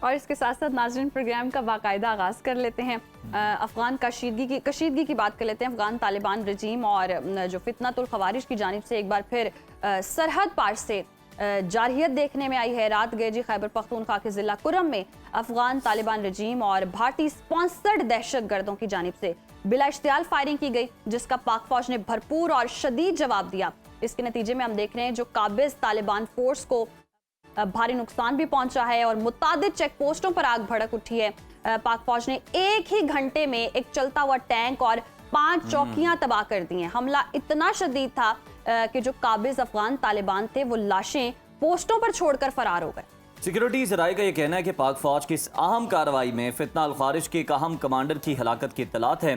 और इसके साथ साथ नाज़रीन प्रोग्राम का बाकायदा आगाज़ कर लेते हैं। अफ़गान कशीदगी की बात कर लेते हैं। अफ़गान तालिबान रजीम और जो फितनतुल ख़वारिज की जानिब से एक बार फिर सरहद पार से जारहियत देखने में आई है। रात गए जी खैबर पख्तूनख्वा के ज़िला कुरम में अफ़गान तालिबान रजीम और भारतीय स्पॉन्सर्ड दहशत गर्दों की जानिब से बिला इश्तियाल फायरिंग की गई, जिसका पाक फौज ने भरपूर और शदीद जवाब दिया। इसके नतीजे में हम देख रहे हैं जो काबिज तालिबान फोर्स को भारी नुकसान भी पहुंचा है और मुतादिद चेक पोस्टों पर आग भड़क उठी है। पाक फौज ने एक ही घंटे में एक चलता हुआ टैंक और 5 चौकियां तबाह कर दी हैं। हमला इतना शदीद था कि जो काबिज अफगान तालिबान थे वो लाशें पोस्टों पर छोड़कर फरार हो गए। सिक्योरिटी ज़राए का यह कहना है कि पाक फौज की इस अहम कार्रवाई में फितना अल खारिज के एक अहम कमांडर की हलाकत की इत्तलात है।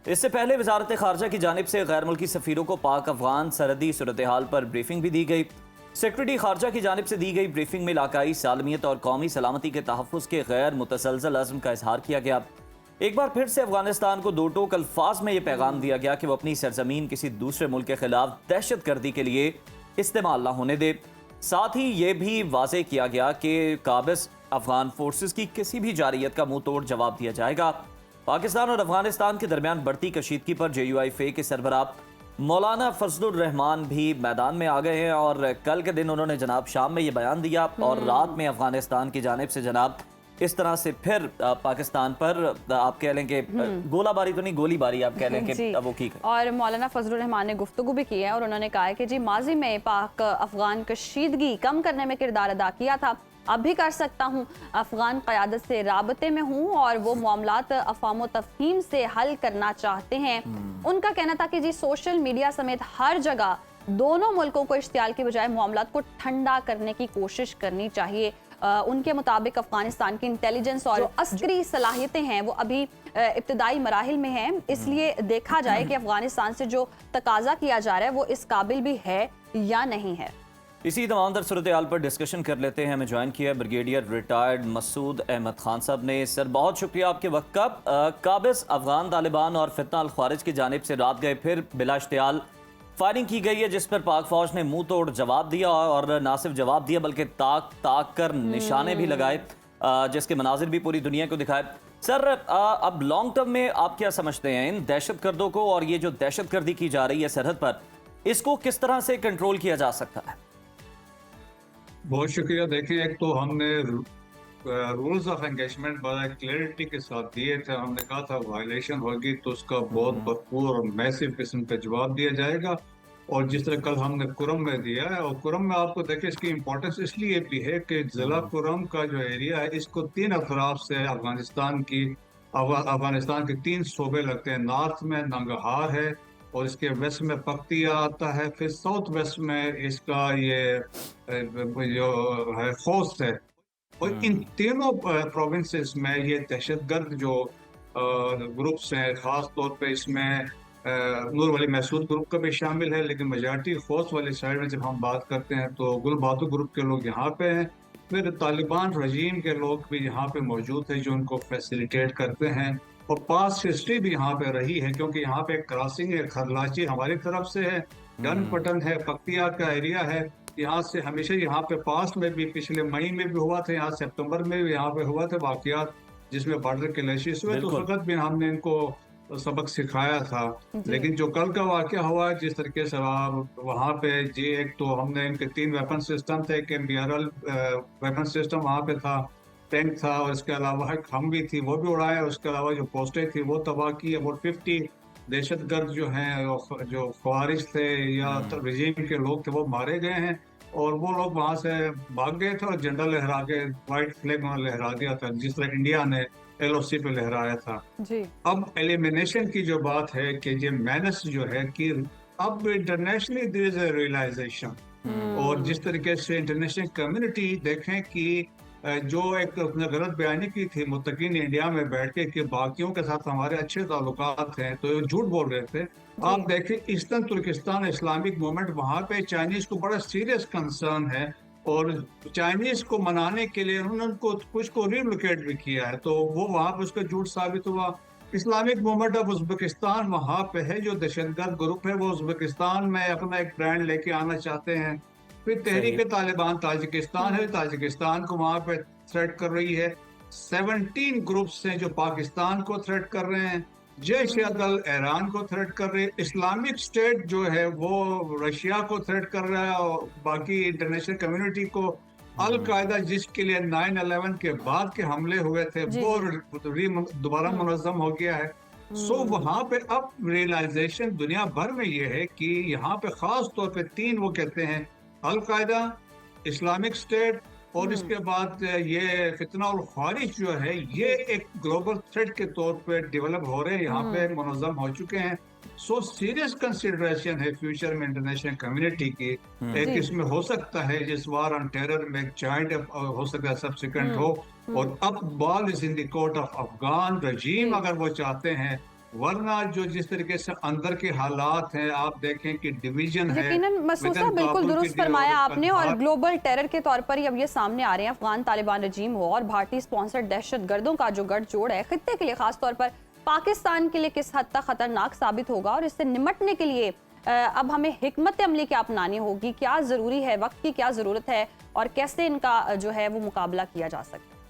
इससे पहले वजारत खारजा की जानिब से गैर मुल्की सफीरों को पाक अफगान सरहदी सूरत हाल पर ब्रीफिंग भी दी गई। सेक्रेटरी खारजा की जानिब से दी गई ब्रीफिंग में इलाकाई सालमियत और कौमी सलामती के तहफ़्फ़ुज़ के गैर मुतसलसल अज़्म का इजहार किया गया। एक बार फिर से अफगानिस्तान को दो टोक अल्फाज में यह पैगाम दिया गया कि वह अपनी सरजमीन किसी दूसरे मुल्क के खिलाफ दहशत गर्दी के लिए इस्तेमाल न होने दे। साथ ही ये भी वाज़ेह किया गया कि काबिज अफगान फोर्सेस की किसी भी जारियत का मुंह तोड़ जवाब दिया जाएगा। पाकिस्तान और अफगानिस्तान के दरमियान बढ़ती कशीदगी पर JUIFA के सरबराह मौलाना फजलुर रहमान भी मैदान में आ गए हैं और कल के दिन उन्होंने जनाब शाम में ये बयान दिया और रात में अफगानिस्तान की जानिब से जनाब इस तरह से फिर पाकिस्तान पर आप कह लें कि गोलाबारी तो नहीं, गोलीबारी आप कह लें कि वो की। और मौलाना फजलुर रहमान ने गुफ्तगू भी की है और उन्होंने कहा है कि जी माजी में पाक अफगान कशीदगी कम करने में किरदार अदा किया था, अब भी कर सकता हूँ। अफगान क़यादत से राबते में हूँ और वो मामलात अफ़ाम तफ़हीम से हल करना चाहते हैं। उनका कहना था कि जी सोशल मीडिया समेत हर जगह दोनों मुल्कों को इश्तियाल के बजाय मामलात को ठंडा करने की कोशिश करनी चाहिए। उनके मुताबिक अफगानिस्तान की इंटेलिजेंस और अस्करी सलाहियतें हैं वो अभी इब्तदाई मराहिल में हैं, इसलिए देखा जाए कि अफगानिस्तान से जो तकाजा किया जा रहा है वो इस काबिल भी है या नहीं है। इसी तमाम तर सूरत हाल पर डिस्कशन कर लेते हैं। हमें ज्वाइन किया ब्रिगेडियर रिटायर्ड मसूद अहमद खान साहब ने। सर बहुत शुक्रिया आपके वक्त का। काबिज अफगान तालिबान और फितना अल खारिज की जानिब से रात गए फिर बिला इश्तियाल फायरिंग की गई है, जिस पर पाक फौज ने मुंह तोड़ जवाब दिया और न सिर्फ जवाब दिया बल्कि ताक कर निशाने भी लगाए, जिसके मनाजिर भी पूरी दुनिया को दिखाए। सर अब लॉन्ग टर्म में आप क्या समझते हैं इन दहशत गर्दों को, और ये जो दहशत गर्दी की जा रही है सरहद पर, इसको किस तरह से कंट्रोल किया जा सकता है? बहुत शुक्रिया। देखिए, एक तो हमने रूल्स ऑफ एंगेजमेंट बड़ा क्लैरिटी के साथ दिए थे। हमने कहा था वायलेशन होगी तो उसका बहुत भरपूर और मैसिव किस्म का जवाब दिया जाएगा, और जिस तरह कल हमने कुरम में दिया है। और कुरम में आपको देखिए इसकी इंपॉर्टेंस इसलिए भी है कि जिला कुरम का जो एरिया है इसको 3 अतराफ से अफगानिस्तान के 3 सूबे लगते हैं। नॉर्थ में नंगहार है और इसके वेस्ट में पख्तिया आता है, फिर साउथ वेस्ट में इसका ये जो है खोस्त है। और इन तीनों प्रोविंसेस में ये दहशतगर्द जो ग्रुप्स हैं, खास तौर पे इसमें नूर वली महसूद ग्रुप का भी शामिल है, लेकिन मेजॉरिटी खोस्त वाली साइड में जब हम बात करते हैं तो गुल बहादुर ग्रुप के लोग यहाँ पे हैं। फिर तालिबान रजीम के लोग भी यहाँ पे मौजूद हैं जो उनको फैसिलिटेट करते हैं, और पास हिस्ट्री भी यहाँ पे रही है क्योंकि यहाँ पे क्रॉसिंग है, खरलाची हमारी तरफ से है, डन पटन है, पख्तिया का एरिया है। यहाँ से हमेशा यहाँ पे पास में भी पिछले मई में भी हुआ था, यहाँ सितंबर में भी यहाँ पे हुआ था वाकयात जिसमें बॉर्डर क्लैशेस हुए, तो उस वक्त भी हमने इनको सबक सिखाया था। लेकिन जो कल का वाकया हुआ जिस तरीके से वहाँ पे जी, एक तो हमने इनके 3 वेपन सिस्टम थे, एक MBRL वेपन सिस्टम वहाँ पे था, टैंक था, और इसके अलावा एक हम भी थी वो भी उड़ाया, उसके अलावा जो पोस्टें थी वो तबाह की। और 50 दहशतगर्द जो हैं, जो ख्वारिज थे या रजीम के लोग थे, वो मारे गए हैं, और वो लोग वहाँ से भाग गए थे और झंडा लहरा के व्हाइट फ्लैग वहाँ लहरा दिया था, जिस तरह इंडिया ने LOC पे लहराया था जी। अब एलिमिनेशन की जो बात है कि ये मैनस जो है कि अब internationally there is a realisation, और जिस तरीके से इंटरनेशनल कम्युनिटी देखें कि जो एक अपने गलत बयानी की थी मुत्तकीन इंडिया में बैठ के कि बाकियों के साथ हमारे अच्छे ताल्लुकात हैं, तो झूठ बोल रहे थे। आप देखें ईस्टर्न तुर्किस्तान इस्लामिक मूवमेंट, वहाँ पे चाइनीज को बड़ा सीरियस कंसर्न है, और चाइनीज को मनाने के लिए उन्होंने उनको कुछ को रिलोकेट भी किया है, तो वो वहाँ पे उसका झूठ साबित हुआ। इस्लामिक मूवमेंट ऑफ उज़्बेकिस्तान वहाँ पे है, जो दहशतगर्द ग्रुप है वो उज़्बेकिस्तान में अपना एक ब्रांड लेके आना चाहते हैं। फिर तहरीक तालिबान ताजिकिस्तान है, ताजिकिस्तान को वहाँ पे थ्रेट कर रही है, 17 ग्रुप्स हैं जो पाकिस्तान को थ्रेट कर रहे हैं, जैश ए दल ईरान को थ्रेट कर रहे हैं, इस्लामिक स्टेट जो है वो रशिया को थ्रेट कर रहा है और बाकी इंटरनेशनल कम्युनिटी को। अल कायदा जिसके लिए 9/11 के बाद के हमले हुए थे वो दोबारा मुनज़्ज़म हो गया है। सो वहाँ पे अब रियलाइजेशन दुनिया भर में ये है कि यहाँ पे खास तौर पे 3 वो कहते हैं, अल कायदा, इस्लामिक स्टेट और इसके बाद ये फितना और ख्वारिज जो है ये एक ग्लोबल थ्रेट के तौर पे डेवलप हो रहे हैं, यहाँ पे मुनज़्ज़म हो चुके हैं। सो सीरियस कंसिडरेशन है फ्यूचर में इंटरनेशनल कम्युनिटी की। एक इसमें हो सकता है जिस वार ऑन टेरर में जॉइंट हो सकता है सब्सिक्वेंट हो, और अब ball is in the court of Afghan regime अगर वो चाहते हैं, वरना जो जिस तरीके से अंदर के हालात हैं आप देखें कि डिवीजन है। यकीनन मसूद साहब बिल्कुल दुरुस्त फरमाया आपने, और ग्लोबल टेरर के तौर पर अब ये सामने आ रहे हैं अफगान तालिबान रजीम हो और भारतीय स्पॉन्सर्ड दहशत गर्दों का जो गठजोड़ है खित्ते के लिए, खासतौर पर पाकिस्तान के लिए किस हद तक खतरनाक साबित होगा, और इससे निपटने के लिए अब हमें हिकमत अमली क्या अपनानी होगी, क्या जरूरी है, वक्त की क्या जरूरत है, और कैसे इनका जो है वो मुकाबला किया जा सकता है।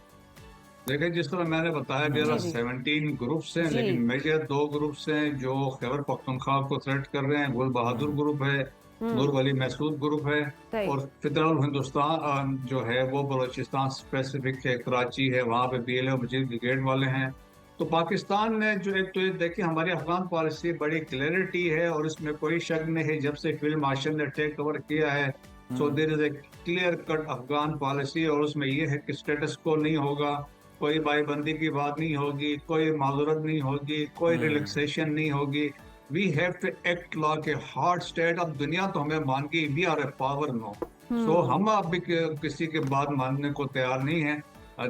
देखिए जिस तरह मैंने बताया मेरा 17 ग्रुप्स हैं, लेकिन मेजर 2 ग्रुप्स हैं जो खैबर पख्तूनख्वा को थ्रेट कर रहे हैं। गुल बहादुर ग्रुप है, नूर वली महसूद ग्रुप है, और फिदरल हिंदुस्तान जो है वो बलोचिस्तान स्पेसिफिक है, कराची है, वहाँ पे BLA मजीद ब्रिगेड वाले हैं। तो पाकिस्तान ने जो एक तो ये देखिए हमारी अफगान पॉलिसी बड़ी क्लैरिटी है और इसमें कोई शक नहीं है, जब से फील्ड मार्शल ने टेक ओवर किया है। So there is a clear cut Afghan policy, और उसमें ये है कि स्टेटस को नहीं होगा, कोई बाईबंदी की बात नहीं होगी, कोई माजूरत नहीं होगी, कोई रिलैक्सेशन नहीं होगी। We have to act like a hard state. अब दुनिया तो हमें मान गई we are a power no, so हम अब भी किसी के बात मानने को तैयार नहीं है।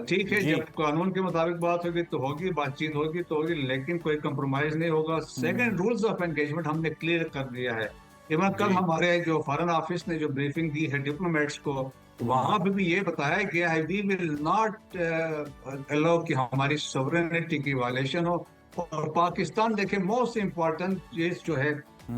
ठीक है, जब कानून के मुताबिक बात होगी तो होगी, बातचीत होगी तो होगी, लेकिन कोई कंप्रोमाइज नहीं होगा। सेकंड, रूल्स ऑफ एंगेजमेंट हमने क्लियर कर दिया है। इवन कल हमारे जो फॉरेन ऑफिस ने जो ब्रीफिंग दी है डिप्लोमेट्स को, वहां पे भी ये बताया गया है वी विल नॉट अलाउ कि हमारी सॉवरेनिटी की वायलेशन हो। और पाकिस्तान देखें, मोस्ट इम्पोर्टेंट चीज जो है,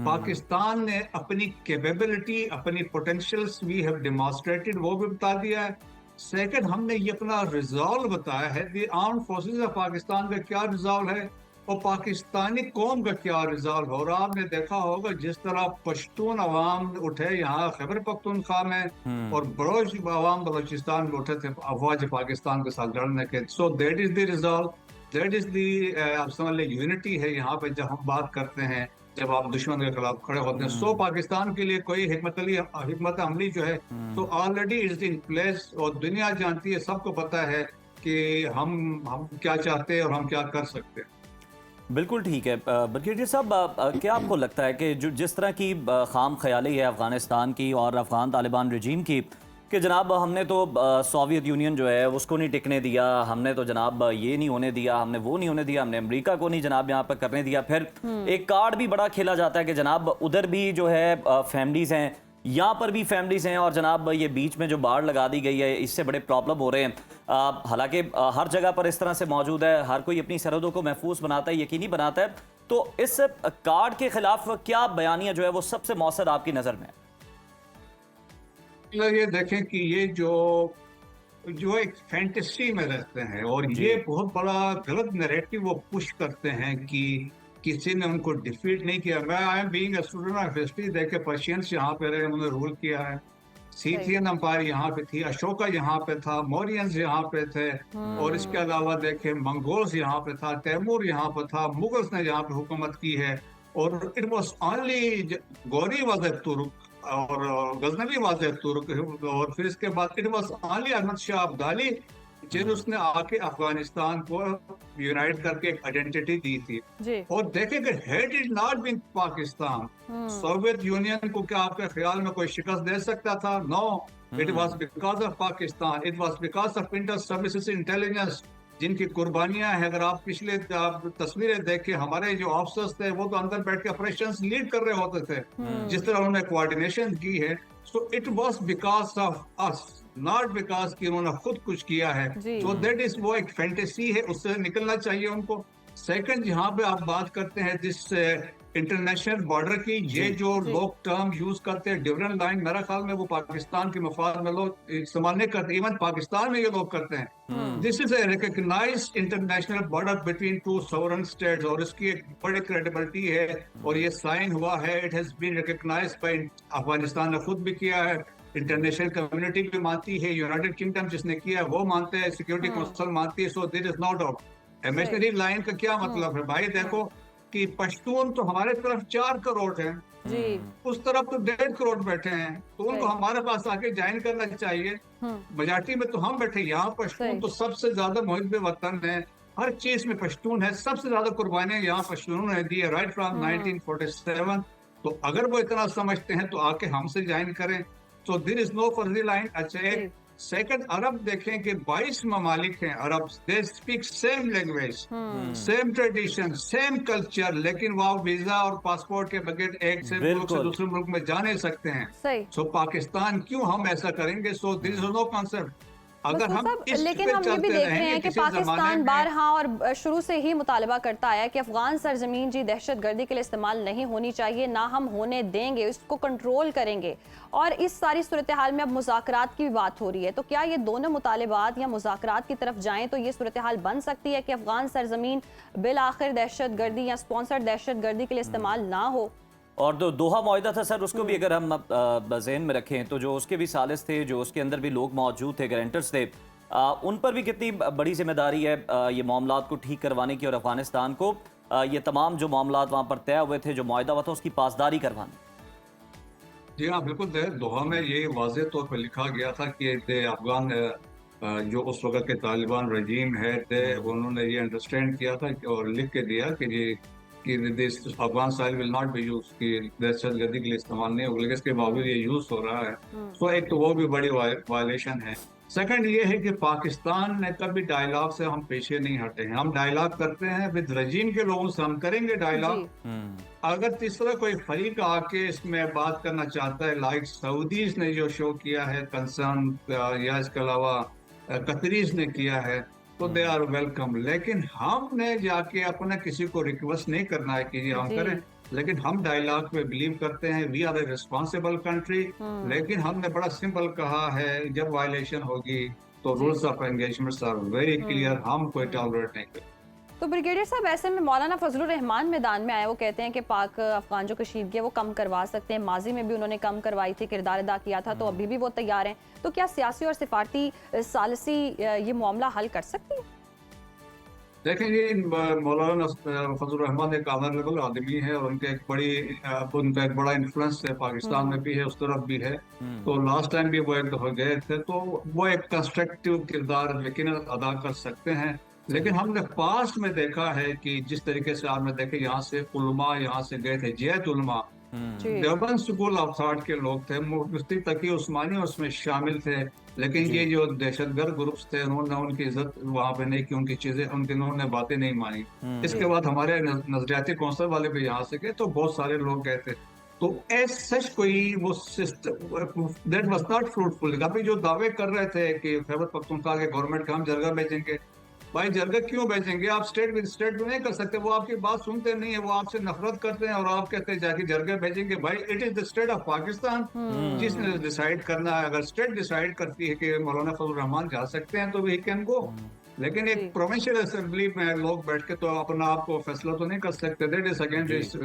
पाकिस्तान ने अपनी कैपेबिलिटी, अपनी पोटेंशियल्स वी हैव डेमोन्स्ट्रेटेड, वो भी बता दिया है। सेकंड, हमने ये अपना रिजॉल्व बताया है, दी आर्म्ड फोर्सेस ऑफ पाकिस्तान का क्या रिजॉल्व है और पाकिस्तानी कौम का क्या रिजॉल्व हो रहा। आपने देखा होगा जिस तरह पश्तून अवाम उठे यहाँ खैबर पख्तूनख्वा में और बलोच अवाम बलोचिस्तान में उठे थे अफवाज पाकिस्तान के साथ लड़ने के। So that is the resolve, that is the आप समझ लें यूनिटी है यहाँ पे जब हम बात करते हैं, जब आप दुश्मन के खिलाफ खड़े होते हैं। सो पाकिस्तान के लिए कोई हिकमत अमली जो है तो ऑलरेडी इज इन प्लेस, और दुनिया जानती है, सबको पता है कि हम क्या चाहते हैं और हम क्या कर सकते हैं। बिल्कुल ठीक है ब्रिगेडियर साहब, क्या आपको लगता है कि जो जिस तरह की खाम ख्याली है अफगानिस्तान की और अफगान तालिबान रजीम की कि जनाब हमने तो सोवियत यूनियन जो है उसको नहीं टिकने दिया, हमने तो जनाब ये नहीं होने दिया, हमने वो नहीं होने दिया, हमने अमेरिका को नहीं जनाब यहाँ पर करने दिया, फिर एक कार्ड भी बड़ा खेला जाता है कि जनाब उधर भी जो है फैमिलीज़ हैं, यहाँ पर भी फैमिलीज़ हैं, और जनाब ये बीच में जो बाढ़ लगा दी गई है इससे बड़े प्रॉब्लम हो रहे हैं। हालांकि हर जगह पर इस तरह से मौजूद है, हर कोई अपनी सरहदों को महफूज बनाता है, यकीनी बनाता है। तो इस कार्ड के खिलाफ क्या बयानिया जो है वो सबसे मौसर आपकी नज़र में? ये देखें कि ये जो एक फैंटेसी में रहते हैं और ये बहुत बड़ा गलत नैरेटिव वो पुश करते हैं कि किसी ने उनको डिफीट नहीं किया। मैं I am being a student of history, देखे पर्शियंस यहाँ पे रहे, उन्होंने रूल किया है, सीथियन एम्पायर यहाँ पे थी, अशोका यहाँ पे था, मौर्यंस यहाँ पे थे, और इसके अलावा देखें मंगोल्स यहाँ पे था, तैमूर यहाँ पे था, मुगल्स ने यहाँ पे हुकूमत की है। और it was only Gauri was a तुर्क और गजनवी वाज ए तुर्क, और फिर इसके बाद it was only Ahmad Shah Abdali जिन उसने आके अफगानिस्तान को यूनाइट करके एक आइडेंटिटी दी थी। और देखेंगे had it not been Pakistan, Soviet Union को क्या आपके ख्याल में कोई शिकस्त दे सकता था? No, it was because of Pakistan, it was because of Inter Services Intelligence जिनकी कुर्बानियां हैं। अगर आप पिछले तस्वीरें देखें, हमारे जो ऑफिसर्स थे वो तो अंदर बैठ के ऑपरेशंस लीड कर रहे होते थे, जिस तरह उन्होंने कोऑर्डिनेशन की है। So it was because of us, not because कि उन्होंने खुद कुछ किया है। तो दैट इज वो एक फैंटेसी है, उससे निकलना चाहिए उनको। सेकंड, यहाँ पे आप बात करते हैं दिस इंटरनेशनल बॉर्डर की ये जो लोग टर्म यूज करते हैं डिफरेंट लाइन, मेरा ख्याल में वो पाकिस्तान के मफाद में लोग इस्तेमाल नहीं करते, इवन पाकिस्तान में ये लोग करते हैं। This is a recognise international border between two sovereign states, और इसकी एक बड़ी क्रेडिबिलिटी है और ये साइन हुआ है। It has been recognised by Afghanistan ने खुद भी किया है, इंटरनेशनल कम्युनिटी भी मानती है, यूनाइटेड किंगडम जिसने किया है वो मानते हैं, सिक्योरिटी काउंसिल मानती है। So this is no doubt. Imaginary line का क्या मतलब है भाई? देखो कि पश्तून तो हमारे तरफ 4 करोड़ हैं, जी उस तरफ तो 1.5 करोड़ बैठे हैं, तो उनको हमारे पास आके ज्वाइन करना चाहिए। मेजॉरिटी में तो हम बैठे, यहाँ पश्तून तो सबसे ज्यादा मुहिब वतन है, हर चीज में पश्तून है, सबसे ज्यादा कुर्बानियां यहाँ पश्तूनों ने दी है राइट फ्रॉम 1947। तो अगर वो इतना समझते हैं तो आके हमसे ज्वाइन करें। सो देयर इज नो फर्जी लाइन। अच्छा, एक सेकंड, अरब देखें कि 22 ममालिक हैं अरब, they speak same language, same tradition, same culture, लेकिन वो वीजा और पासपोर्ट के बगैर एक से मुल्क से दूसरे मुल्क में जा नहीं सकते हैं। सो पाकिस्तान क्यों हम ऐसा करेंगे? So this is no concept. अगर हम लेकिन हम ये भी देख रहे हैं कि पाकिस्तान बारहा और शुरू से ही मुतालबा करता है कि अफगान सरजमीन जी दहशत गर्दी के लिए इस्तेमाल नहीं होनी चाहिए, ना हम होने देंगे, इसको कंट्रोल करेंगे। और इस सारी सूरत हाल में अब मुज़ाकरात की भी बात हो रही है, तो क्या ये दोनों मुतालबात या मुज़ाकरात की तरफ जाएं तो ये सूरत हाल बन सकती है कि अफगान सरजमीन बिल आखिर दहशत गर्दी या स्पॉन्सर्ड दहशत गर्दी के लिए इस्तेमाल ना हो? और जो दोहा मुआहिदा था सर, उसको भी अगर हम ज़हन में रखें तो जो उसके भी सालिस थे, जो उसके अंदर भी लोग मौजूद थे, गारंटर्स थे, उन पर भी कितनी बड़ी जिम्मेदारी है ये मामलात को ठीक करवाने की, और अफगानिस्तान को ये तमाम जो मामलात वहाँ पर तय हुए थे, जो मुआहिदा हुआ था, उसकी पासदारी करवानी। जी हाँ, बिल्कुल। दोहा में ये वाज़ेह तौर पर लिखा गया था कि अफगान जो उस वक्त के तालिबान रजीम है, उन्होंने ये अंडरस्टैंड किया था और लिख के दिया कि this Afghan soil will not be use, कि दहशतगर्दी के लिए इस्तेमाल नहीं होगा, लेकिन इसके बावजूद ये यूज हो रहा है। तो एक तो वो भी बड़ी वायलेशन है। सेकंड ये है कि पाकिस्तान ने कभी डायलॉग से हम पीछे नहीं हटे हैं, हम डायलॉग करते हैं विद रजीम के लोगों से, हम करेंगे डायलॉग। अगर तीसरा कोई फरीक आके इसमें बात करना चाहता है, लाइक सऊदीज ने जो शो किया है कंसर्न, या इसके अलावा कतरीज ने किया है, तो दे आर वेलकम। लेकिन हमने जाके अपना किसी को रिक्वेस्ट नहीं करना है कि हम करें, लेकिन हम डायलॉग पे बिलीव करते हैं। We are a responsible country. लेकिन हमने बड़ा सिंपल कहा है, जब वायलेशन होगी तो rules of engagement are very clear, हम कोई टॉलरेट नहीं करें। तो ब्रिगेडियर साहब, ऐसे में मौलाना फजलुर रहमान मैदान में आए, वो कहते हैं कि पाक अफगान जो कशीदगी है वो कम करवा सकते हैं, माजी में भी उन्होंने कम करवाई थी, किरदार अदा किया था, तो अभी भी वो तैयार हैं। तो क्या सियासी और सिफारती सालसी ये मामला हल कर सकती है? देखें, ये मौलाना फजलुर रहमान एक ऑनरेबल आदमी है और उनका एक बड़ा इन्फ्लुएंस है, पाकिस्तान में भी है, उस तरफ भी है। तो लास्ट टाइम भी वो एक दफा गए थे, तो वो एक कंस्ट्रक्टिव किरदार लेकिन अदा कर सकते हैं। लेकिन हमने पास्ट में देखा है कि जिस तरीके से आपने देखे, यहाँ से उलमा यहाँ से गए थे, जैत उलमा, देवबंद स्कूल ऑफ थॉट के लोग थे, मुफ्ती तकी उस्मानी उसमें शामिल थे। लेकिन ये जो दहशतगर्द ग्रुप्स थे, उन्होंने उनकी इज्जत वहाँ पे नहीं की, उनकी चीजें, उन्होंने बातें नहीं मानी। इसके बाद हमारे नजरियाती कौंसिल वाले भी यहाँ से गए, तो बहुत सारे लोग गए थे। तो एज सच कोई वो system that was not fruitful. अभी जो दावे कर रहे थे कि खैबर पख्तूनख्वा के गवर्नमेंट का हम जरगा भेजेंगे, भाई जरगा क्यों भेजेंगे? आप स्टेट विद स्टेट में नहीं कर सकते, वो आपकी बात सुनते नहीं है, वो आपसे नफरत करते हैं और आप कहते हैं जाके जरगा भेजेंगे। भाई it is the state of Pakistan जिसने डिसाइड करना है। अगर स्टेट डिसाइड करती है कि मौलाना फजलुर रहमान जा सकते हैं तो वी कैन गो, लेकिन एक प्रोविंशियल असेंबली में लोग बैठ के तो अपना आपको फैसला तो नहीं कर सकते। दैट इज अगेंस्ट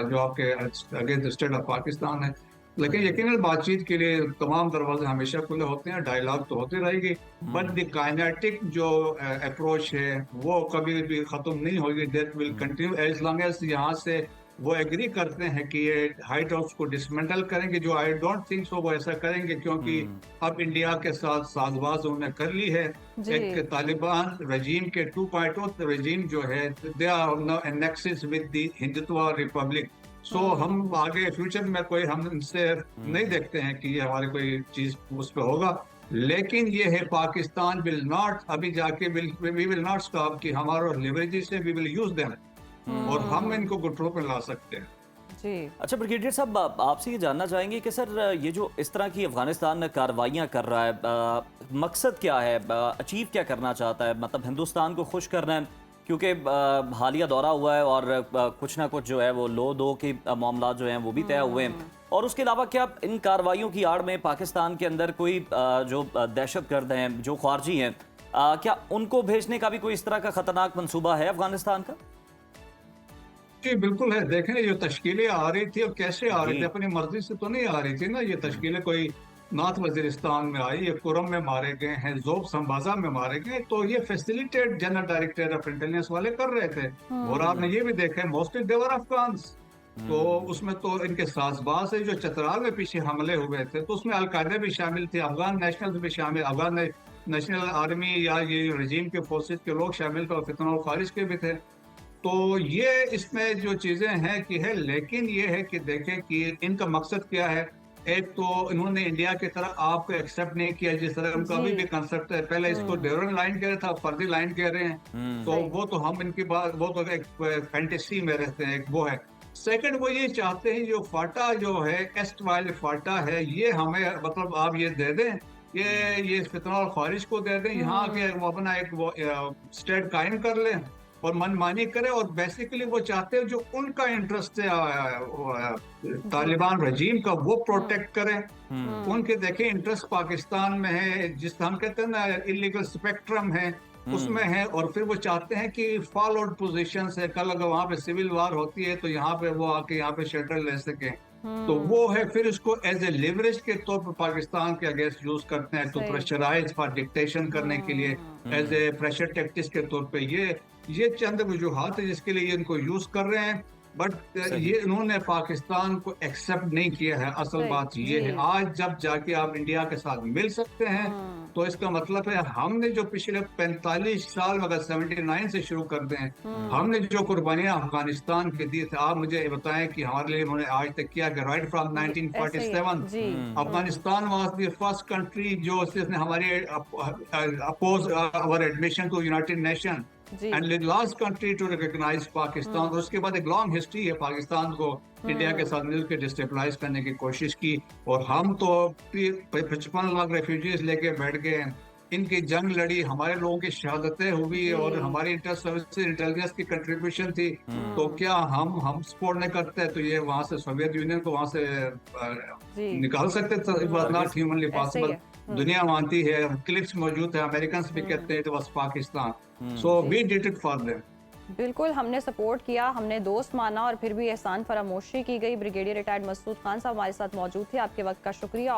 जो आपके अगेंस्ट स्टेट ऑफ पाकिस्तान है। लेकिन यकीनन बातचीत के लिए तमाम दरवाजे हमेशा खुले होते हैं, डायलॉग तो होती रहेगी, बट द काइनेटिक जो अप्रोच है वो कभी भी खत्म नहीं होगी। That will continue as long as यहाँ से वो एग्री करते हैं कि ये हाइट हाउस को डिसमेंटल करेंगे, जो आई डोंट थिंक सो वो ऐसा करेंगे, क्योंकि अब इंडिया के साथ साजबाज उन्होंने कर ली है। एक तालिबान रजीम के 2.0 रजीम जो है, they are now in nexus with the Hindutva republic. So हम आगे फ्यूचर में कोई हम इनसे नहीं देखते हैं कि ये हमारी कोई चीज उस पर होगा। लेकिन ये है पाकिस्तान विल नॉट अभी जाके वी विल नॉट स्टॉप कि हमारा लिवरेजेस से वी विल यूज देम और हम इनको कंट्रोल पे ला सकते हैं। जी अच्छा ब्रिगेडियर साहब, आपसे ये जानना चाहेंगे कि सर ये जो इस तरह की अफगानिस्तान कार्रवाइयाँ कर रहा है, मकसद क्या है, अचीव क्या करना चाहता है? मतलब हिंदुस्तान को खुश करना है क्योंकि हालिया दौरा हुआ है और कुछ ना कुछ जो है वो लो दो के मामला जो हैं वो भी तय हुए हैं। और उसके अलावा क्या इन कार्रवाइयों की आड़ में पाकिस्तान के अंदर कोई जो दहशतगर्द हैं, जो खारजी हैं, क्या उनको भेजने का भी कोई इस तरह का खतरनाक मंसूबा है अफगानिस्तान का? जी बिल्कुल है। देखें ये तश्कीलें आ रही थी और कैसे आ रही जी। थी, अपनी मर्जी से तो नहीं आ रही थी ना। ये तश्कीलें कोई नॉर्थ वजीरिस्तान में आई, ये कुरम में मारे गए हैं, जोब संबाजा में मारे गए, तो ये facilitate general director of intelligence वाले कर रहे थे। और आपने ये भी देखा है मोस्टली देवर अफगान्स, तो उसमें तो इनके साजबाज है जो चतराल में पीछे हमले हुए थे, तो उसमें अलकायदा भी शामिल थे, अफगान नेशनल भी शामिल, अफगान नेशनल आर्मी या ये रजीम के फोर्सेस के लोग शामिल थे और फितना और खारिज के भी थे। तो ये इसमें जो चीजें हैं कि है, लेकिन ये है कि देखें कि इनका मकसद क्या है। एक तो इन्होंने इंडिया की तरह आपको एक्सेप्ट नहीं किया, जिस तरह उनका अभी भी कंसेप्ट है। पहले इसको ड्यूरेंट लाइन कह रहे था, फर्जी लाइन कह रहे हैं, तो सही। वो तो हम इनकी बात, वो तो एक फैंटेसी में रहते हैं, एक वो है। सेकंड वो ये चाहते हैं जो फाटा जो है, एस्ट वाले फाटा है, ये हमें मतलब आप ये दे दें, ये फितना और खारिज को दे दें, यहाँ के वो अपना एक वो स्टेट कायम कर लें और मनमानी करे। और बेसिकली वो चाहते हैं जो उनका इंटरेस्ट है तालिबान रजीम का, वो प्रोटेक्ट करें। उनके देखें इंटरेस्ट पाकिस्तान में है, जिस हम कहते हैं ना इलीगल स्पेक्ट्रम है, उसमें है। और फिर वो चाहते हैं कि फॉल आउट पोजीशन से कल अगर वहां पे सिविल वार होती है तो यहाँ पे वो आके यहाँ पे शेल्टर ले सके। तो वो है, फिर इसको एज ए लिवरेज के तौर पर पाकिस्तान के अगेंस्ट यूज करते हैं, टू प्रेशराइज फॉर डिक्टेशन करने के लिए, एज ए प्रेशर टैक्टिक्स के तौर पे। ये चंद वजूहात है जिसके लिए इनको यूज कर रहे हैं। बट ये इन्होंने पाकिस्तान को एक्सेप्ट नहीं किया है। असल बात ये है, आज जब जाके आप इंडिया के साथ मिल सकते हैं तो इसका मतलब है हमने जो पिछले 45 साल में, अगर 79 से शुरू कर दें, हमने जो कुर्बानियां अफगानिस्तान के दी थी, आप मुझे बताएं कि हमारे लिए उन्होंने आज तक किया कि right from 1947 Afghanistan was the first country जो जिसने हमारी oppose our admission to United Nation and last country to recognise Pakistan. और उसके बाद एक लॉन्ग हिस्ट्री है, पाकिस्तान को इंडिया के साथ मिलकर डिस्टेबलाइज करने की कोशिश की। और हम तो 55 लाख रेफ्यूजीज लेके बैठ गए, इनकी जंग लड़ी, हमारे लोगों की शहादतें हुई और हमारी इंटर सर्विसेज इंटेलिजेंस की कंट्रीब्यूशन थी। तो क्या हम सपोर्ट नहीं करते तो ये वहां से सोवियत यूनियन को वहां से निकाल सकते थे? It was not humanly possible. दुनिया मानती है, क्लिप्स मौजूद है, अमेरिकन भी कहते हैं it was Pakistan, so we did it for them. बिल्कुल, हमने सपोर्ट किया, हमने दोस्त माना और फिर भी एहसान फरामोशी की गई। ब्रिगेडियर रिटायर्ड मसूद खान साहब हमारे साथ मौजूद थे। आपके वक्त का शुक्रिया।